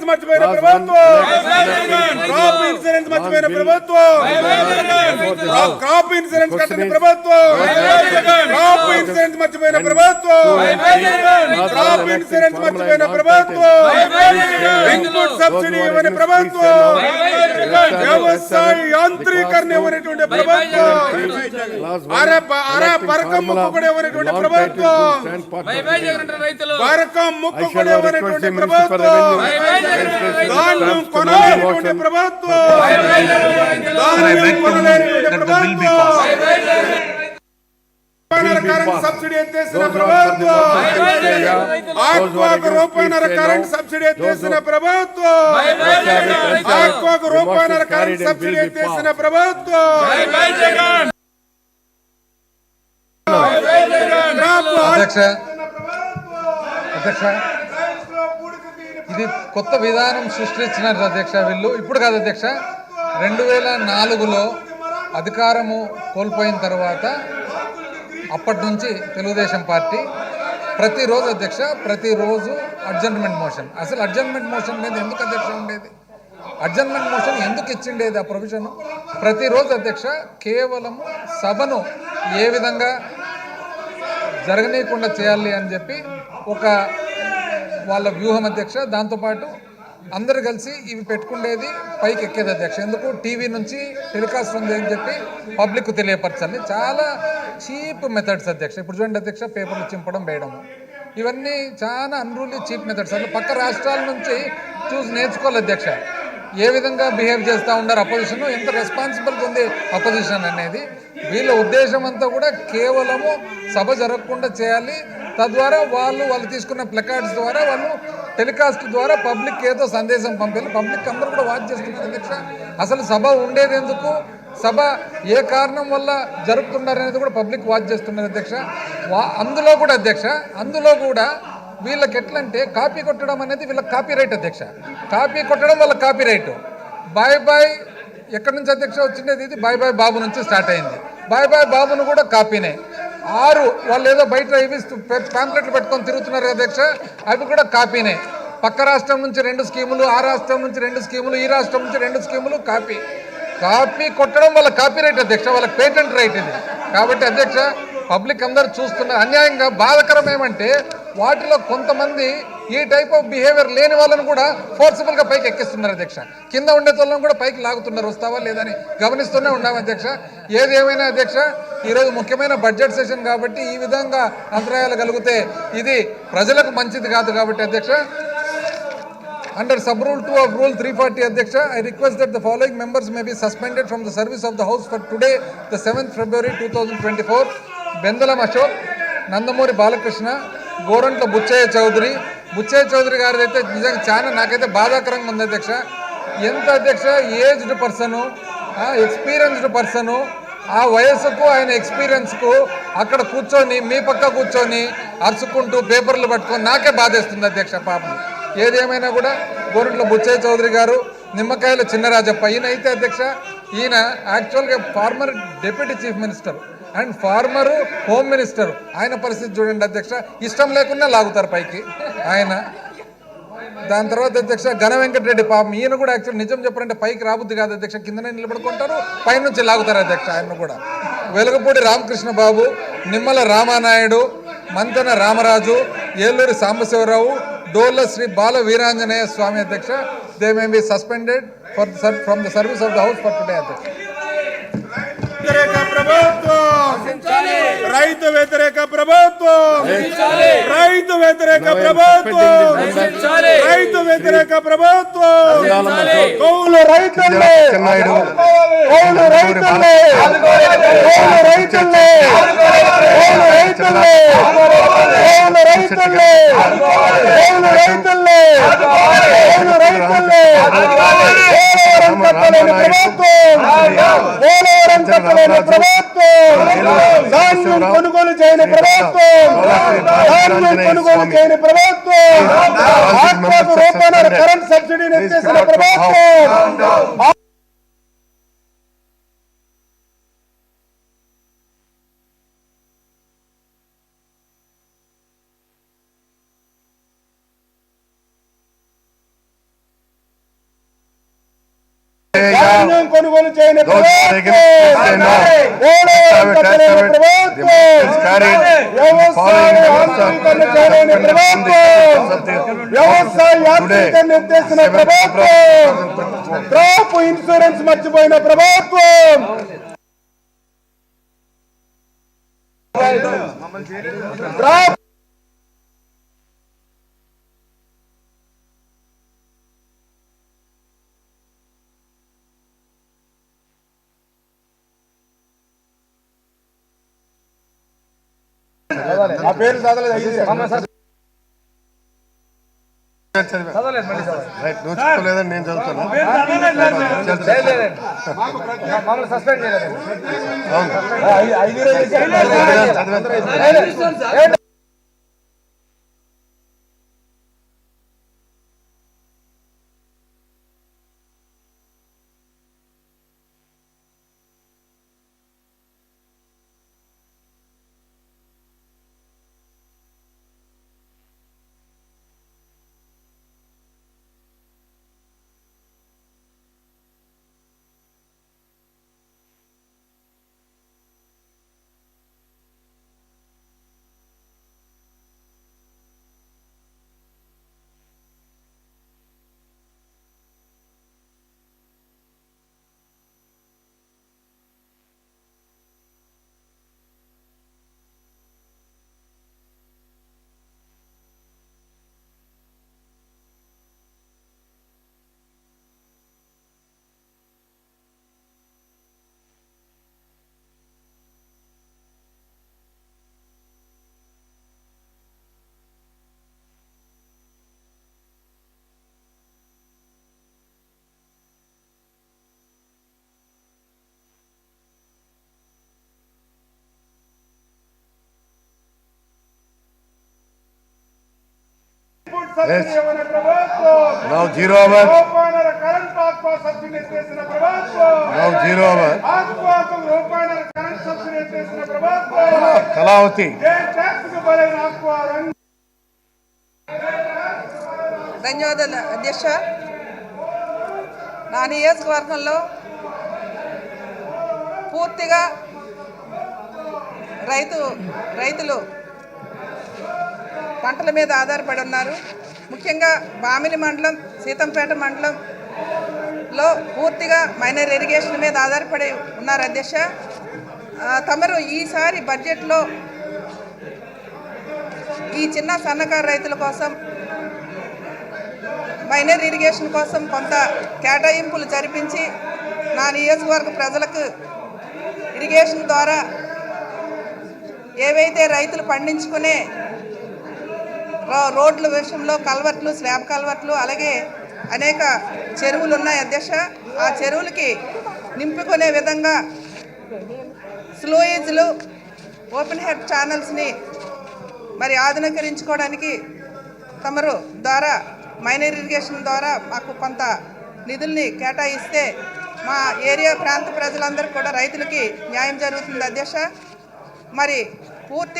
మర్చిపోయిన ప్రభుత్వం, crop insurance మర్చిపోయిన ప్రభుత్వం, క్రాప్ ఇన్సూరెన్స్ కట్టని ప్రభుత్వం, క్రాప్ ఇన్సూరెన్స్ మర్చిపోయిన ప్రభుత్వం, క్రాప్ ఇన్సూరెన్స్ మర్చిపోయిన ప్రభుత్వం, ఇన్పుట్ సబ్సిడీ ఇవ్వని ప్రభుత్వం, వ్యవసాయ యాంత్రీకరణ ఇవ్వనటువంటి ప్రభుత్వం, పరకం ముక్కు కూడా ఇవ్వనటువంటి ప్రభుత్వం, పరకం ముక్కు కూడా ఇవ్వనటువంటి ప్రభుత్వం, ధాన్యం కొనలేనటువంటి ప్రభుత్వం, ధాన్యం కొనలేనటువంటి ప్రభుత్వం, కరెంట్ సబ్సిడీ ఎత్తేసిన ప్రభుత్వం, ఆక్వాకు రూపాయన్నర కరెంట్ సబ్సిడీ ఎత్తేసిన ప్రభుత్వం, ఆక్వాకు రూపాయన్నర కరెంట్ సబ్సిడీ ఎత్తేసిన ప్రభుత్వం, అధ్యక్ష ఇది కొత్త విధానం సృష్టించినారు అధ్యక్ష. వీళ్ళు ఇప్పుడు కాదు అధ్యక్ష, 2004లో అధికారము కోల్పోయిన తర్వాత అప్పటి నుంచి తెలుగుదేశం పార్టీ ప్రతిరోజు అధ్యక్ష, ప్రతిరోజు అడ్జర్న్మెంట్ మోషన్. అసలు అడ్జర్న్మెంట్ మోషన్ అనేది ఎందుకు అధ్యక్ష ఉండేది? అడ్జర్న్మెంట్ మోషన్ ఎందుకు ఇచ్చిండేది ఆ ప్రొవిజన్? ప్రతిరోజు అధ్యక్ష కేవలము సభను ఏ విధంగా జరగనీయకుండా చేయాలి అని చెప్పి ఒక వాళ్ళ వ్యూహం అధ్యక్ష. దాంతోపాటు అందరు కలిసి ఇవి పెట్టుకునేది పైకి ఎక్కేది అధ్యక్ష. ఎందుకు టీవీ నుంచి టెలికాస్ట్ ఉంది అని చెప్పి పబ్లిక్ తెలియపరచాలి. చాలా చీప్ మెథడ్స్ అధ్యక్ష. ఇప్పుడు చూడండి అధ్యక్ష, పేపర్లు చింపడం వేయడము, ఇవన్నీ చాలా అన్రూలీ చీప్ మెథడ్స్. అసలు పక్క రాష్ట్రాల నుంచి చూసి నేర్చుకోవాలి అధ్యక్ష, ఏ విధంగా బిహేవ్ చేస్తూ ఉన్నారు అపోజిషన్, ఎంత రెస్పాన్సిబుల్గా ఉంది అపోజిషన్ అనేది. వీళ్ళ ఉద్దేశం అంతా కూడా కేవలము సభ జరగకుండా చేయాలి, తద్వారా వాళ్ళు తీసుకున్న ప్లకార్డ్స్ ద్వారా వాళ్ళు టెలికాస్ట్ ద్వారా పబ్లిక్ ఏదో సందేశం పంపాలి. పబ్లిక్ అందరూ కూడా వాచ్ చేస్తున్నారు అధ్యక్ష. అసలు సభ ఉండేది ఎందుకు, సభ ఏ కారణం వల్ల జరుపుతున్నారు అనేది కూడా పబ్లిక్ వాచ్ చేస్తున్నారు అధ్యక్ష. అందులో కూడా అధ్యక్ష, అందులో కూడా వీళ్ళకి ఎట్లంటే కాపీ కొట్టడం అనేది వీళ్ళకి కాపీ రైట్ అధ్యక్ష. కాపీ కొట్టడం వాళ్ళ కాపీ రైట్. బాయ్ బాయ్ ఎక్కడి నుంచి అధ్యక్ష వచ్చిండేది? ఇది బాయ్ బాయ్ బాబు నుంచి స్టార్ట్ అయింది. బాయ్ బాయ్ బాబును కూడా కాపీనే. 6 వాళ్ళు ఏదో బయట ఇవి ప్యాంప్లెట్లు పెట్టుకొని తిరుగుతున్నారు అధ్యక్ష, అవి కూడా కాపీనే. పక్క రాష్ట్రం నుంచి 2 స్కీములు, ఆ రాష్ట్రం నుంచి 2 స్కీములు, ఈ రాష్ట్రం నుంచి 2 స్కీములు, కాపీ కొట్టడం వాళ్ళ కాపీ రైట్ అధ్యక్ష, వాళ్ళకి పేటెంట్ రైట్ ఇది. కాబట్టి అధ్యక్ష పబ్లిక్ అందరూ చూస్తున్నారు. అన్యాయంగా బాధకరం ఏమంటే వాటిలో కొంతమంది ఈ టైప్ ఆఫ్ బిహేవియర్ లేని వాళ్ళని కూడా ఫోర్సిబుల్గా పైకి ఎక్కిస్తున్నారు అధ్యక్ష. కింద ఉండే వాళ్ళని కూడా పైకి లాగుతున్నారు, వస్తావా లేదని గమనిస్తూనే ఉన్నాం అధ్యక్ష. ఏది ఏమైనా అధ్యక్ష, ఈరోజు ముఖ్యమైన బడ్జెట్ సెషన్ కాబట్టి ఈ విధంగా అంతరాయాలు కలిగితే ఇది ప్రజలకు మంచిది కాదు. కాబట్టి అధ్యక్ష, under sub rule 2 of rule 340 Adhyaksha, I request that the following members may be suspended from the service of the house for today, the 7th February 2024. Bendalam Ashok, Nandamuri Balakrishna, Gorantla Buchaya Chaudhary గారి అయితే నిజంగా చాలా నాకైతే బాధాకరంగా ఉంది అధ్యక్ష. ఎంత అధ్యక్ష ఏజ్డ్ పర్సను, ఎక్స్పీరియన్స్డ్ పర్సను, ఆ వయస్సుకు ఆయన ఎక్స్పీరియన్స్కు అక్కడ కూర్చొని మీ పక్క కూర్చొని అరుచుకుంటూ పేపర్లు పట్టుకొని నాకే బాధేస్తుంది అధ్యక్ష పాపం. ఏదేమైనా కూడా గోరంట్ల బుచ్చయ్య చౌదరి గారు, నిమ్మకాయల చిన్నరాజప్ప, ఈయన అయితే అధ్యక్ష ఈయన యాక్చువల్గా former deputy chief minister and former home minister. ఆయన పరిస్థితి చూడండి అధ్యక్ష, ఇష్టం లేకుండా లాగుతారు పైకి ఆయన. దాని తర్వాత అధ్యక్ష ఘన వెంకటరెడ్డి పాపం, ఈయన కూడా యాక్చువల్ నిజం చెప్పారంటే పైకి రాబుద్ది కాదు అధ్యక్ష, కిందనే నిలబడుకుంటారు, పైనుంచి లాగుతారు అధ్యక్ష ఆయన కూడా. వెలుగపూడి రామకృష్ణ బాబు, నిమ్మల రామానాయుడు, మంతెన రామరాజు, ఏలూరి సాంబశివరావు, డోల్ల శ్రీ బాల వీరాంజనేయ స్వామి అధ్యక్ష. They may be suspended from the service of the house for today అధ్యక్ష. రైతు వ్యతిరేక ప్రభుత్వం, రైతు వ్యతిరేక ప్రభుత్వం, రైతు వ్యతిరేక ప్రభుత్వం, కౌలు రైతుల్ని, కౌలు రైతుల్ని, కౌలు రైతుల్ని, కౌలు రైతుల్ని, కౌలు రైతుల్ని, కౌలు రైతుల్ని, కౌలు రైతుల్ని, పోలవరం కట్టలేని ప్రభుత్వం, పోలవరం కట్టలేని ప్రభుత్వం, ధాన్యం కొనుగోలు చేయని ప్రభుత్వం, ధాన్యం కొనుగోలు చేయని ప్రభుత్వం, ఆత్మకు రూపాయల కరెంట్ సబ్సిడీని ఎత్తేసిన ప్రభుత్వం. ధాన్యం కొనుగోలు చేయని ప్రభుత్వం, వ్యవసాయ యాంత్రీకరణ చేయలేని ప్రభుత్వం, వ్యవసాయ యాంత్రీకరణ ఎత్తేసిన ప్రభుత్వం, క్రాప్ ఇన్సూరెన్స్ మర్చిపోయిన ప్రభుత్వం, క్రాప్ ఆ పేరు చదవలేదు. నువ్వు చెప్పలేదని నేను చదువుతాను. సస్పెండ్ చేయలేదు. Now 0 hour. Now 0 hour. Kalavati. ధన్యవాదాలు అధ్యక్ష. నా నియోజకవర్గంలో పూర్తిగా రైతులు పంటల మీద ఆధారపడి ఉన్నారు. ముఖ్యంగా బామిని మండలం, సీతంపేట మండలంలో పూర్తిగా మైనర్ ఇరిగేషన్ మీద ఆధారపడి ఉన్నారు అధ్యక్ష. తమరు ఈసారి బడ్జెట్లో ఈ చిన్న సన్నకారు రైతుల కోసం మైనర్ ఇరిగేషన్ కోసం కొంత కేటాయింపులు జరిపించి నా నియోజకవర్గ ప్రజలకు ఇరిగేషన్ ద్వారా ఏవైతే రైతులు పండించుకునే రోడ్ల విషయంలో కల్వర్ట్లు, స్లాబ్ కల్వర్ట్లు, అలాగే అనేక చెరువులు ఉన్నాయి అధ్యక్ష. ఆ చెరువులకి నింపుకునే విధంగా స్లోయేజ్లు, ఓపెన్ హెడ్ ఛానల్స్ని మరి ఆధునీకరించుకోవడానికి తమరు ద్వారా మైనర్ ఇరిగేషన్ ద్వారా మాకు కొంత నిధుల్ని కేటాయిస్తే మా ఏరియా ప్రాంత ప్రజలందరూ కూడా రైతులకి న్యాయం జరుగుతుంది అధ్యక్ష. మరి పూర్తి